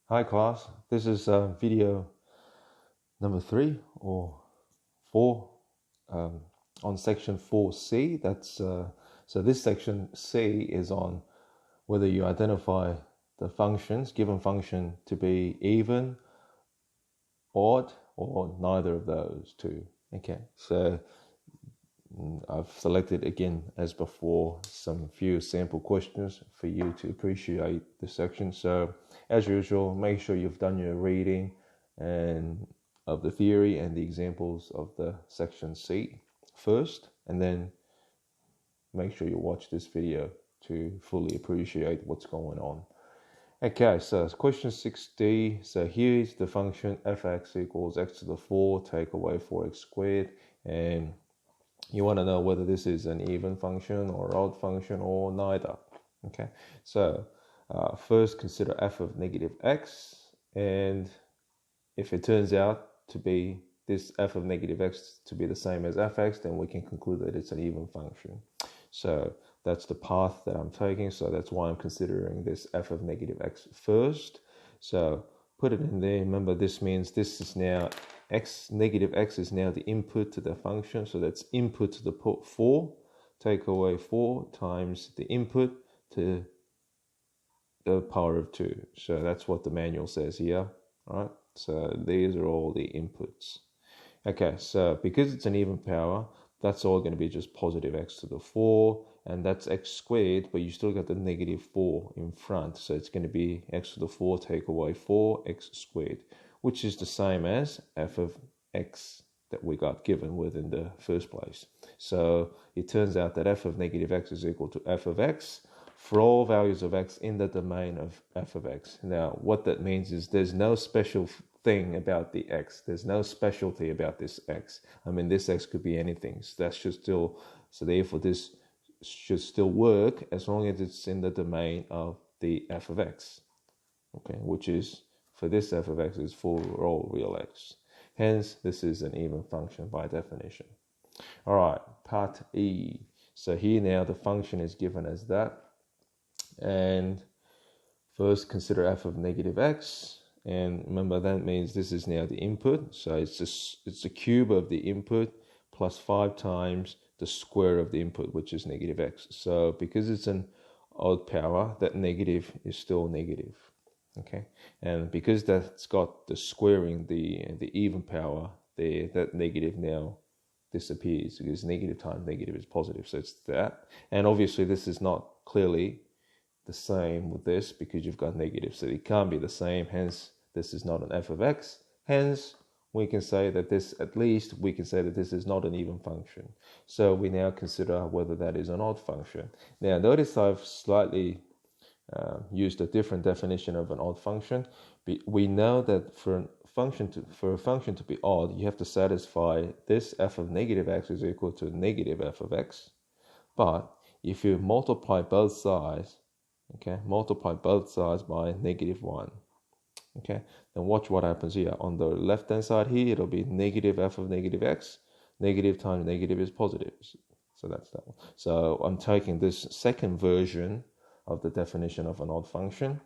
Hi class, this is video number 3 or 4 on section 4C. So this section C is on whether you identify the given function to be even, odd, or neither of those two. Okay, so I've selected again as before some few sample questions for you to appreciate this section. So as usual, make sure you've done your reading and of the theory and the examples of the section C first, and then make sure you watch this video to fully appreciate what's going on. Okay, so question 6D. So here's the function fx equals x to the 4, take away 4x squared, and you want to know whether this is an even function or odd function or neither. Okay, so first consider f of negative x, and if it turns out to be this f of negative x to be the same as fx, then we can conclude that it's an even function. So that's the path that I'm taking, so that's why I'm considering this f of negative x first. So put it in there. Remember, this means this is now negative x is now the input to the function, so that's input to the put 4, take away 4 times the input to the power of 2. So that's what the manual says here. All right, so these are all the inputs. Okay, so because it's an even power, that's all going to be just positive x to the 4, and that's x squared, but you still got the negative 4 in front, so it's going to be x to the 4 take away 4 x squared, which is the same as f of x that we got given within the first place. So it turns out that f of negative x is equal to f of x for all values of x in the domain of f of x. Now, what that means is there's no special thing about the x. There's no specialty about this x. I mean, this x could be anything. So that should still, so therefore this should still work as long as it's in the domain of the f of x. Okay, which is, for this f of x is for all real x. Hence, this is an even function by definition. All right, part E. So here now the function is given as that. And first consider f of negative x. And remember, that means this is now the input. So it's the cube of the input plus 5 times the square of the input, which is negative x. So because it's an odd power, that negative is still negative. Okay, and because that's got the squaring, the even power there, that negative now disappears because negative times negative is positive. So it's that. And obviously this is not clearly the same with this because you've got negative, so it can't be the same. Hence, this is not an f of x. Hence, we can say that this, at least we can say that this is not an even function. So we now consider whether that is an odd function. Now, notice I've slightly used a different definition of an odd function. We know that for a function to be odd, you have to satisfy this f of negative x is equal to negative f of x. But if you multiply both sides, okay, multiply both sides by negative 1. Okay, then watch what happens here. On the left hand side here, it'll be negative f of negative x. Negative times negative is positive. So that's that one. So I'm taking this second version of the definition of an odd function.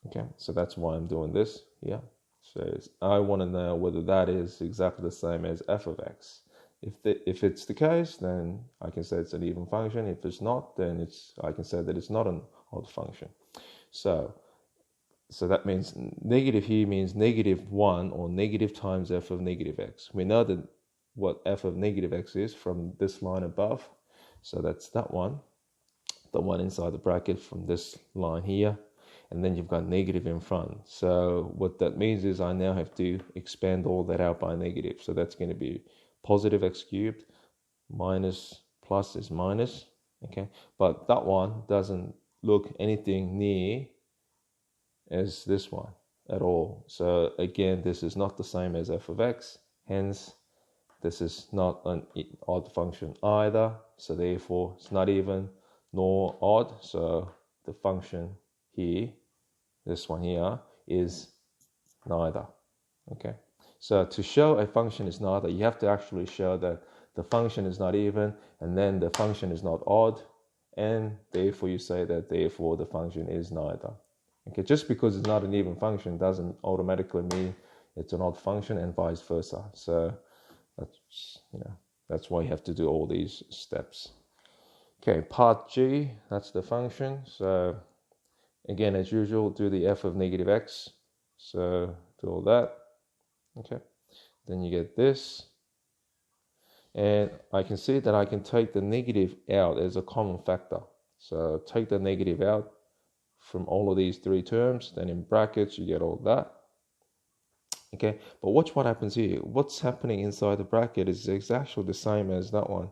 Okay, so that's why I'm doing this. Yeah, so I want to know whether that is exactly the same as f of x. If it's the case, then I can say it's an even function. If it's not, then I can say that it's not an odd function. So that means negative here means negative 1 or negative times f of negative x. We know that what f of negative x is from this line above. So that's that one. The one inside the bracket from this line here. And then you've got negative in front. So what that means is I now have to expand all that out by negative. So that's going to be positive x cubed minus plus is minus. Okay, but that one doesn't look anything near as this one at all. So again, this is not the same as f of x. Hence, this is not an odd function either. So therefore, it's not even nor odd. So the function here, this one here, is neither. Okay, so to show a function is neither, you have to actually show that the function is not even, and then the function is not odd, and therefore you say that therefore the function is neither. Okay, just because it's not an even function doesn't automatically mean it's an odd function, and vice versa. So that's why you have to do all these steps. Okay, part G, that's the function. So again, as usual, do the f of negative x. So do all that. Okay, then you get this. And I can see that I can take the negative out as a common factor. So take the negative out from all of these three terms, then in brackets you get all that. Okay, but watch what happens here. What's happening inside the bracket is exactly the same as that one.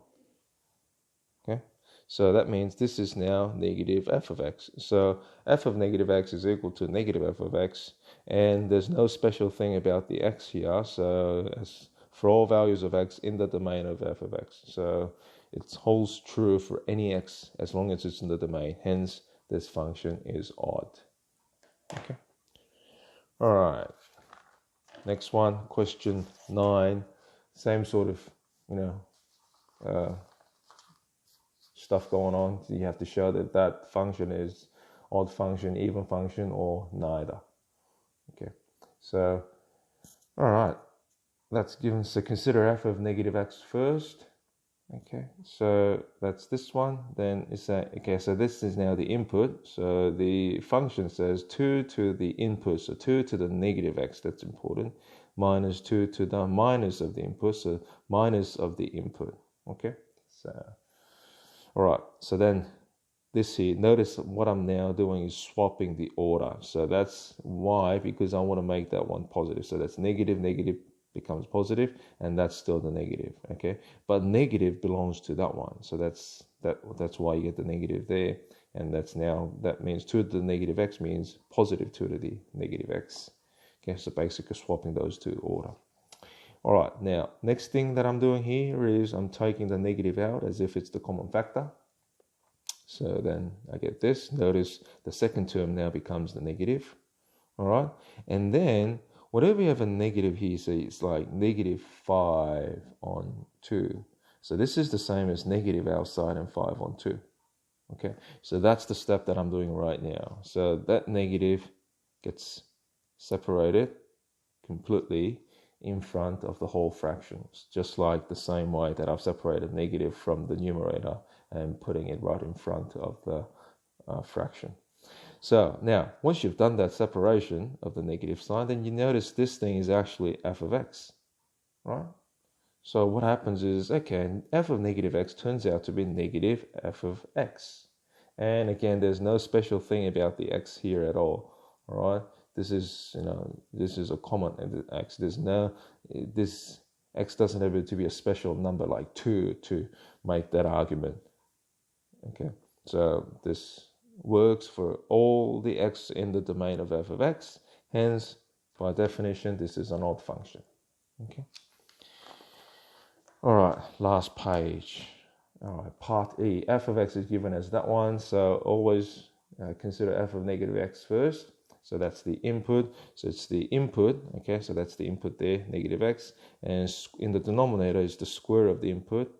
Okay, so that means this is now negative f of x. So f of negative x is equal to negative f of x, and there's no special thing about the x here. So as for all values of x in the domain of f of x. So it holds true for any x as long as it's in the domain. Hence, this function is odd. Okay. All right. Next one, question 9. Same sort of, stuff going on. So you have to show that that function is odd function, even function, or neither. Okay. So, all right. Let's give us a consider f of negative x first. Okay, so that's this one. Then it's okay, so this is now the input. So the function says 2 to the input, so 2 to the negative x, that's important, minus 2 to the minus of the input, so minus of the input. Okay, so all right, so then this here, notice what I'm now doing is swapping the order. So that's why, because I want to make that one positive. So that's negative, negative becomes positive, and that's still the negative. Okay, but negative belongs to that one, so that's why you get the negative there, and that means 2 to the negative x means positive 2 to the negative x. Okay, so basically swapping those two order. All right, now next thing that I'm doing here is I'm taking the negative out as if it's the common factor. So then I get this. Notice the second term now becomes the negative. All right, and then whatever you have a negative here, so it's like negative 5 on 2. So this is the same as negative outside and 5 on 2. Okay, so that's the step that I'm doing right now. So that negative gets separated completely in front of the whole fractions, just like the same way that I've separated negative from the numerator and putting it right in front of the fraction. So now, once you've done that separation of the negative sign, then you notice this thing is actually f of x, right? So what happens is, okay, f of negative x turns out to be negative f of x. And again, there's no special thing about the x here at all right? This is, this is a common x. This x doesn't have to be a special number like 2 to make that argument. Okay, so this works for all the x in the domain of f of x. Hence, by definition, this is an odd function. Okay. All right, last page. All right, part E. F of x is given as that one. So always consider f of negative x first. So that's the input. So it's the input. Okay, so that's the input there, negative x. And in the denominator is the square of the input.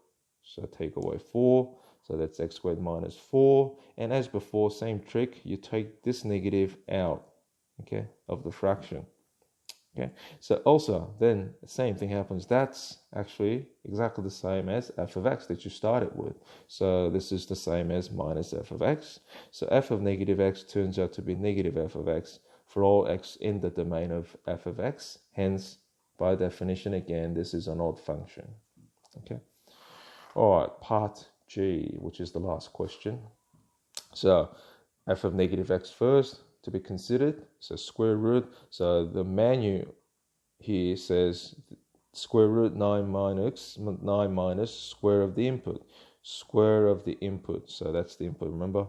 So take away 4. So that's x squared minus 4. And as before, same trick. You take this negative out, okay, of the fraction. Okay, so also then the same thing happens. That's actually exactly the same as f of x that you started with. So this is the same as minus f of x. So f of negative x turns out to be negative f of x for all x in the domain of f of x. Hence, by definition, again, this is an odd function. Okay. All right, part G, which is the last question. So f of negative x first to be considered, so square root. So the menu here says square root 9 minus square of the input. Square of the input, so that's the input, remember?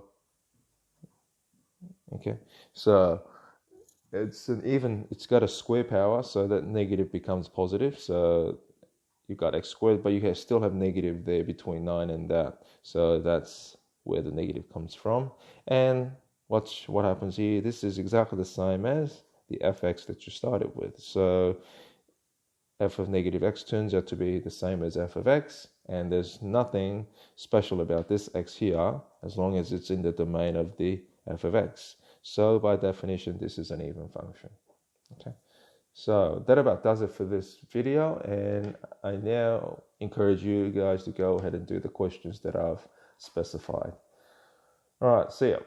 Okay, so it's got a square power, so that negative becomes positive. So you've got x squared, but you still have negative there between 9 and that. So that's where the negative comes from. And watch what happens here. This is exactly the same as the fx that you started with. So f of negative x turns out to be the same as f of x. And there's nothing special about this x here, as long as it's in the domain of the f of x. So by definition, this is an even function. Okay. So that about does it for this video, and I now encourage you guys to go ahead and do the questions that I've specified. All right, see ya.